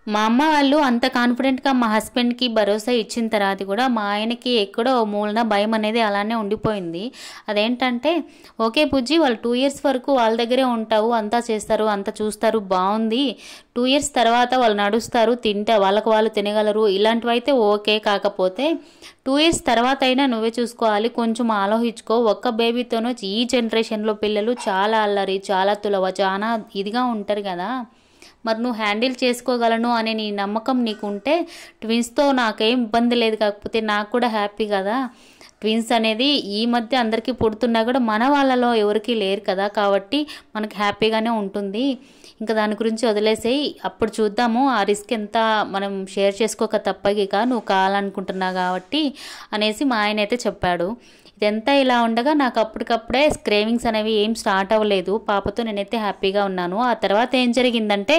మా అమ్మ వాళ్ళు అంత కాన్ఫిడెంట్‌గా మా హస్బెండ్‌కి భరోసా ఇచ్చిన తర్వాత కూడా మా ఆయనకి ఎక్కడో మూలన భయం అనేది అలానే ఉండిపోయింది. అదేంటంటే, ఓకే బుజ్జి వాళ్ళు 2 ఇయర్స్ వరకు వాళ్ళ దగ్గరే ఉంటావు, అంతా చేస్తారు, అంతా చూస్తారు బావుంది. 2 ఇయర్స్ తర్వాత వాళ్ళు నడుస్తారు, వాళ్ళకి వాళ్ళు తినగలరు. ఇలాంటివైతే ఓకే. కాకపోతే 2 ఇయర్స్ తర్వాత అయినా నువ్వే చూసుకోవాలి. కొంచెం ఆలోచించుకో. ఒక్క బేబీతోనూ ఈ జనరేషన్‌లో పిల్లలు చాలా అల్లరి, చాలా తులవ, చానా ఇదిగా ఉంటారు కదా! మరి నువ్వు హ్యాండిల్ చేసుకోగలను అనే నీ నమ్మకం నీకుంటే ట్విన్స్‌తో నాకేం ఇబ్బంది లేదు. కాకపోతే నాకు కూడా హ్యాపీ కదా! ట్విన్స్ అనేది ఈ మధ్య అందరికీ పుడుతున్నా కూడా మన వాళ్ళలో ఎవరికీ లేరు కదా! కాబట్టి మనకు హ్యాపీగానే ఉంటుంది. ఇంకా దాని గురించి వదిలేసేయి. అప్పుడు చూద్దాము. ఆ రిస్క్ ఎంత మనం షేర్ చేసుకోక తప్పగిక నువ్వు కావాలనుకుంటున్నావు కాబట్టి అనేసి మా ఆయనైతే చెప్పాడు. ఇదంతా ఇలా ఉండగా నాకు అప్పటికప్పుడే క్రేవింగ్స్ అనేవి ఏం స్టార్ట్ అవ్వలేదు. పాపతో నేనైతే హ్యాపీగా ఉన్నాను. ఆ తర్వాత ఏం జరిగిందంటే